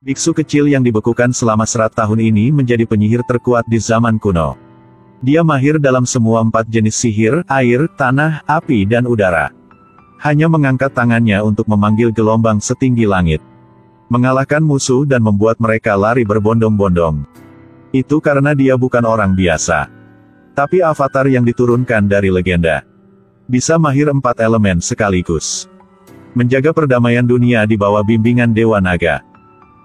Biksu kecil yang dibekukan selama 100 tahun ini menjadi penyihir terkuat di zaman kuno. Dia mahir dalam semua 4 jenis sihir, air, tanah, api dan udara. Hanya mengangkat tangannya untuk memanggil gelombang setinggi langit. Mengalahkan musuh dan membuat mereka lari berbondong-bondong. Itu karena dia bukan orang biasa. Tapi avatar yang diturunkan dari legenda. Bisa mahir 4 elemen sekaligus. Menjaga perdamaian dunia di bawah bimbingan Dewa Naga.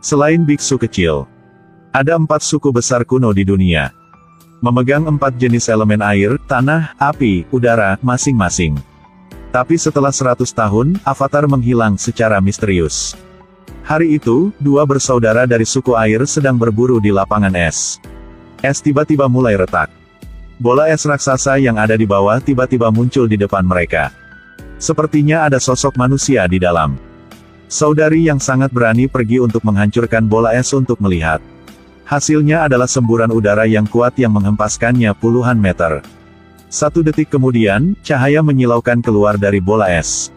Selain biksu kecil, ada 4 suku besar kuno di dunia. Memegang 4 jenis elemen air, tanah, api, udara, masing-masing. Tapi setelah 100 tahun, avatar menghilang secara misterius. Hari itu, 2 bersaudara dari suku air sedang berburu di lapangan es. Es tiba-tiba mulai retak. Bola es raksasa yang ada di bawah tiba-tiba muncul di depan mereka. Sepertinya ada sosok manusia di dalam. Saudari yang sangat berani pergi untuk menghancurkan bola es untuk melihat. Hasilnya adalah semburan udara yang kuat yang menghempaskannya puluhan meter. 1 detik kemudian, cahaya menyilaukan keluar dari bola es.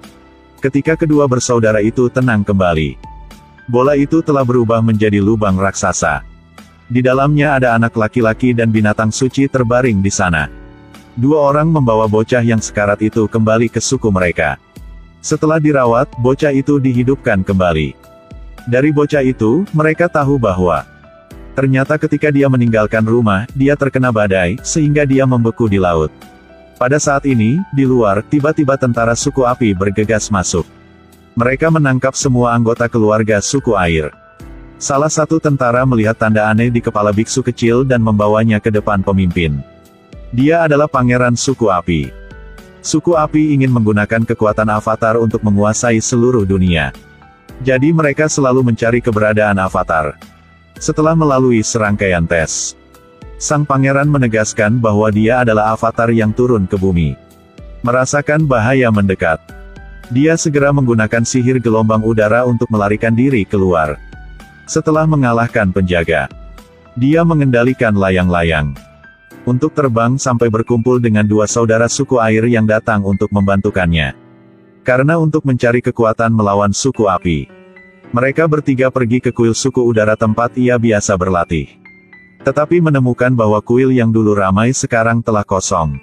Ketika kedua bersaudara itu tenang kembali, bola itu telah berubah menjadi lubang raksasa. Di dalamnya ada anak laki-laki dan binatang suci terbaring di sana. 2 orang membawa bocah yang sekarat itu kembali ke suku mereka. Setelah dirawat, bocah itu dihidupkan kembali. Dari bocah itu, mereka tahu bahwa ternyata ketika dia meninggalkan rumah, dia terkena badai, sehingga dia membeku di laut. Pada saat ini, di luar, tiba-tiba tentara suku api bergegas masuk. Mereka menangkap semua anggota keluarga suku air. Salah satu tentara melihat tanda aneh di kepala biksu kecil dan membawanya ke depan pemimpin. Dia adalah pangeran suku api. Suku api ingin menggunakan kekuatan avatar untuk menguasai seluruh dunia. Jadi mereka selalu mencari keberadaan avatar. Setelah melalui serangkaian tes, sang pangeran menegaskan bahwa dia adalah avatar yang turun ke bumi. Merasakan bahaya mendekat, dia segera menggunakan sihir gelombang udara untuk melarikan diri keluar. Setelah mengalahkan penjaga, dia mengendalikan layang-layang untuk terbang sampai berkumpul dengan 2 saudara suku air yang datang untuk membantukannya. Karena untuk mencari kekuatan melawan suku api, mereka bertiga pergi ke kuil suku udara tempat ia biasa berlatih. Tetapi menemukan bahwa kuil yang dulu ramai sekarang telah kosong.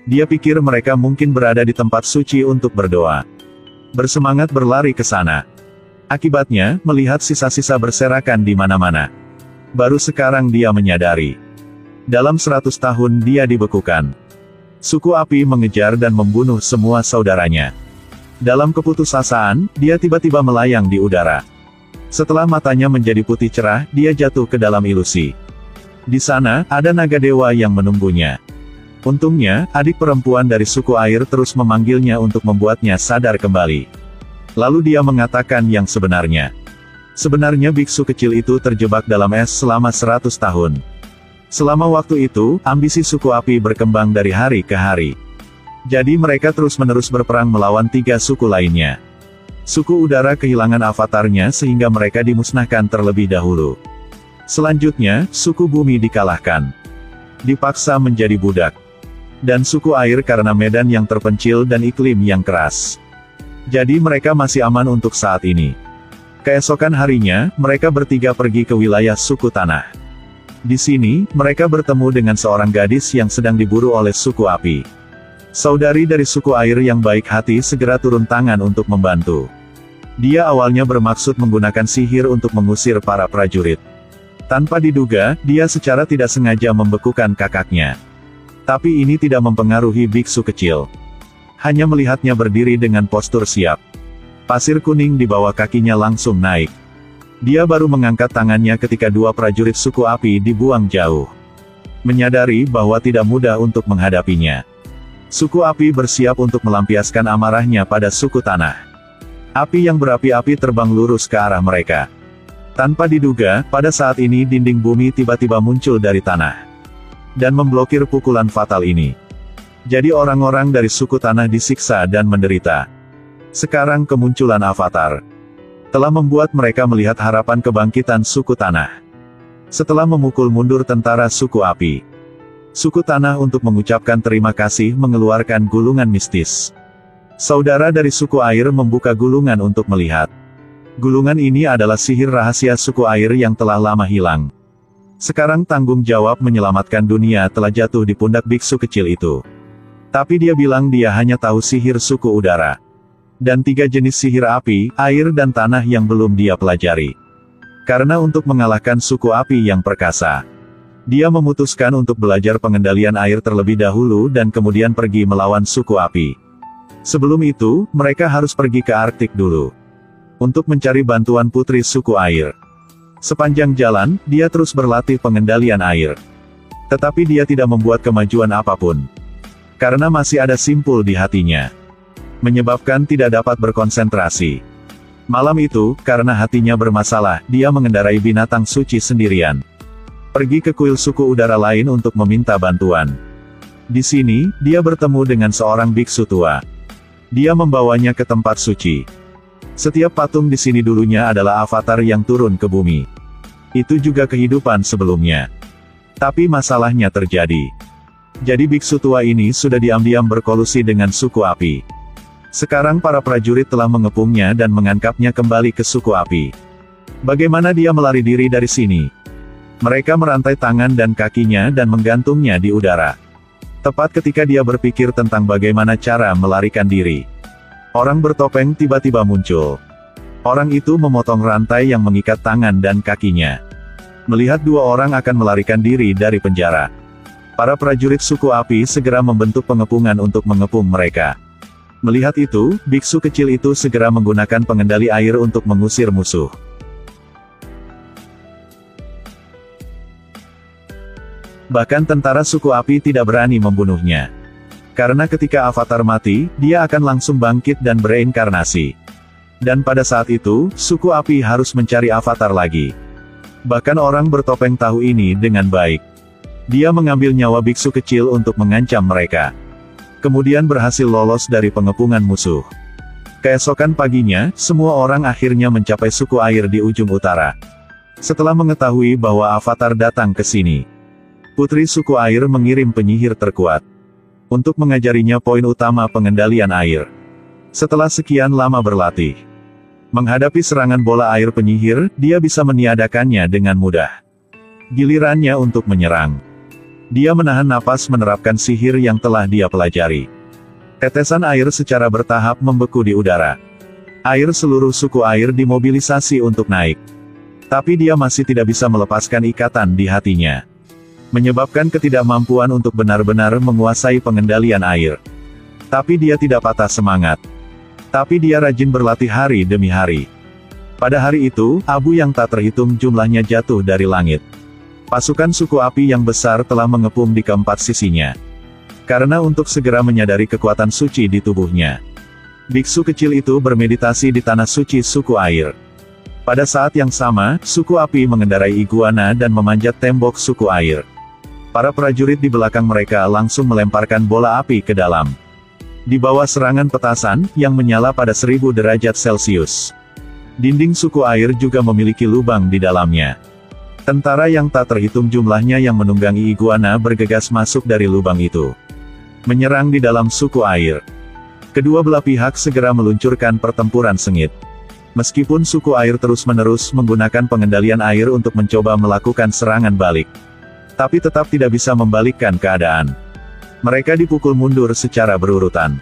Dia pikir mereka mungkin berada di tempat suci untuk berdoa. Bersemangat berlari ke sana. Akibatnya, melihat sisa-sisa berserakan di mana-mana. Baru sekarang dia menyadari. Dalam 100 tahun dia dibekukan. Suku api mengejar dan membunuh semua saudaranya. Dalam keputusasaan, dia tiba-tiba melayang di udara. Setelah matanya menjadi putih cerah, dia jatuh ke dalam ilusi. Di sana, ada naga dewa yang menunggunya. Untungnya, adik perempuan dari suku air terus memanggilnya untuk membuatnya sadar kembali. Lalu dia mengatakan yang sebenarnya. Sebenarnya biksu kecil itu terjebak dalam es selama 100 tahun. Selama waktu itu, ambisi suku api berkembang dari hari ke hari. Jadi mereka terus-menerus berperang melawan 3 suku lainnya. Suku udara kehilangan avatarnya sehingga mereka dimusnahkan terlebih dahulu. Selanjutnya, suku bumi dikalahkan. Dipaksa menjadi budak. Dan suku air karena medan yang terpencil dan iklim yang keras. Jadi mereka masih aman untuk saat ini. Keesokan harinya, mereka bertiga pergi ke wilayah suku tanah. Di sini, mereka bertemu dengan seorang gadis yang sedang diburu oleh suku api. Saudari dari suku air yang baik hati segera turun tangan untuk membantu. Dia awalnya bermaksud menggunakan sihir untuk mengusir para prajurit. Tanpa diduga, dia secara tidak sengaja membekukan kakaknya. Tapi ini tidak mempengaruhi biksu kecil. Hanya melihatnya berdiri dengan postur siap. Pasir kuning di bawah kakinya langsung naik. Dia baru mengangkat tangannya ketika 2 prajurit suku api dibuang jauh. Menyadari bahwa tidak mudah untuk menghadapinya. Suku api bersiap untuk melampiaskan amarahnya pada suku tanah. Api yang berapi-api terbang lurus ke arah mereka. Tanpa diduga, pada saat ini dinding bumi tiba-tiba muncul dari tanah. Dan memblokir pukulan fatal ini. Jadi orang-orang dari suku tanah disiksa dan menderita. Sekarang kemunculan avatar telah membuat mereka melihat harapan kebangkitan suku tanah. Setelah memukul mundur tentara suku api, suku tanah untuk mengucapkan terima kasih mengeluarkan gulungan mistis. Saudara dari suku air membuka gulungan untuk melihat. Gulungan ini adalah sihir rahasia suku air yang telah lama hilang. Sekarang tanggung jawab menyelamatkan dunia telah jatuh di pundak biksu kecil itu. Tapi dia bilang dia hanya tahu sihir suku udara. Dan 3 jenis sihir api, air dan tanah yang belum dia pelajari. Karena untuk mengalahkan suku api yang perkasa, dia memutuskan untuk belajar pengendalian air terlebih dahulu dan kemudian pergi melawan suku api. Sebelum itu, mereka harus pergi ke Arktik dulu. Untuk mencari bantuan putri suku air. Sepanjang jalan, dia terus berlatih pengendalian air. Tetapi dia tidak membuat kemajuan apapun. Karena masih ada simpul di hatinya. Menyebabkan tidak dapat berkonsentrasi. Malam itu, karena hatinya bermasalah, dia mengendarai binatang suci sendirian. Pergi ke kuil suku udara lain untuk meminta bantuan. Di sini, dia bertemu dengan seorang biksu tua. Dia membawanya ke tempat suci. Setiap patung di sini dulunya adalah avatar yang turun ke bumi. Itu juga kehidupan sebelumnya. Tapi masalahnya terjadi. Jadi biksu tua ini sudah diam-diam berkolusi dengan suku api. Sekarang para prajurit telah mengepungnya dan mengangkapnya kembali ke suku api. Bagaimana dia melari diri dari sini? Mereka merantai tangan dan kakinya dan menggantungnya di udara. Tepat ketika dia berpikir tentang bagaimana cara melarikan diri. Orang bertopeng tiba-tiba muncul. Orang itu memotong rantai yang mengikat tangan dan kakinya. Melihat 2 orang akan melarikan diri dari penjara. Para prajurit suku api segera membentuk pengepungan untuk mengepung mereka. Melihat itu, biksu kecil itu segera menggunakan pengendali air untuk mengusir musuh. Bahkan tentara suku api tidak berani membunuhnya. Karena ketika avatar mati, dia akan langsung bangkit dan bereinkarnasi. Dan pada saat itu, suku api harus mencari avatar lagi. Bahkan orang bertopeng tahu ini dengan baik. Dia mengambil nyawa biksu kecil untuk mengancam mereka. Kemudian berhasil lolos dari pengepungan musuh. Keesokan paginya, semua orang akhirnya mencapai suku air di ujung utara. Setelah mengetahui bahwa avatar datang ke sini, putri suku air mengirim penyihir terkuat untuk mengajarinya poin utama pengendalian air. Setelah sekian lama berlatih, menghadapi serangan bola air penyihir, dia bisa meniadakannya dengan mudah. Gilirannya untuk menyerang. Dia menahan napas menerapkan sihir yang telah dia pelajari. Tetesan air secara bertahap membeku di udara. Air seluruh suku air dimobilisasi untuk naik. Tapi dia masih tidak bisa melepaskan ikatan di hatinya. Menyebabkan ketidakmampuan untuk benar-benar menguasai pengendalian air. Tapi dia tidak patah semangat. Tapi dia rajin berlatih hari demi hari. Pada hari itu, abu yang tak terhitung jumlahnya jatuh dari langit. Pasukan suku api yang besar telah mengepung di keempat sisinya. Karena untuk segera menyadari kekuatan suci di tubuhnya. Biksu kecil itu bermeditasi di tanah suci suku air. Pada saat yang sama, suku api mengendarai iguana dan memanjat tembok suku air. Para prajurit di belakang mereka langsung melemparkan bola api ke dalam. Di bawah serangan petasan, yang menyala pada 1000 derajat Celcius. Dinding suku air juga memiliki lubang di dalamnya. Tentara yang tak terhitung jumlahnya yang menunggangi iguana bergegas masuk dari lubang itu. Menyerang di dalam suku air. Kedua belah pihak segera meluncurkan pertempuran sengit. Meskipun suku air terus-menerus menggunakan pengendalian air untuk mencoba melakukan serangan balik. Tapi tetap tidak bisa membalikkan keadaan. Mereka dipukul mundur secara berurutan.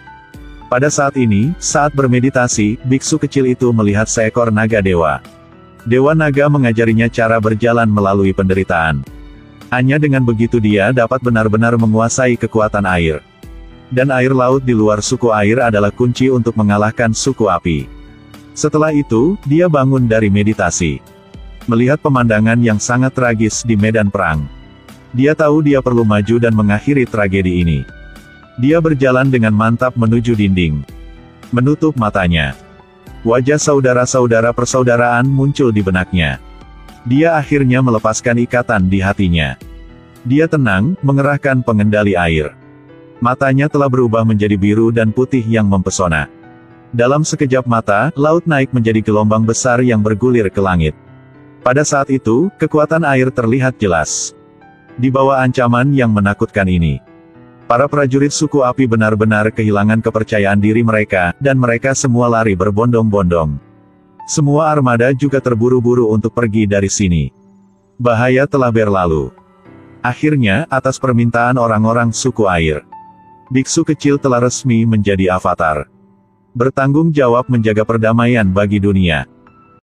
Pada saat ini, saat bermeditasi, biksu kecil itu melihat seekor naga dewa. Dewa naga mengajarinya cara berjalan melalui penderitaan. Hanya dengan begitu dia dapat benar-benar menguasai kekuatan air. Dan air laut di luar suku air adalah kunci untuk mengalahkan suku api. Setelah itu, dia bangun dari meditasi. Melihat pemandangan yang sangat tragis di medan perang. Dia tahu dia perlu maju dan mengakhiri tragedi ini. Dia berjalan dengan mantap menuju dinding. Menutup matanya. Wajah saudara-saudara persaudaraan muncul di benaknya. Dia akhirnya melepaskan ikatan di hatinya. Dia tenang, mengerahkan pengendali air. Matanya telah berubah menjadi biru dan putih yang mempesona. Dalam sekejap mata, laut naik menjadi gelombang besar yang bergulir ke langit. Pada saat itu, kekuatan air terlihat jelas. Di bawah ancaman yang menakutkan ini, para prajurit suku api benar-benar kehilangan kepercayaan diri mereka, dan mereka semua lari berbondong-bondong. Semua armada juga terburu-buru untuk pergi dari sini. Bahaya telah berlalu. Akhirnya, atas permintaan orang-orang suku air, biksu kecil telah resmi menjadi avatar. Bertanggung jawab menjaga perdamaian bagi dunia.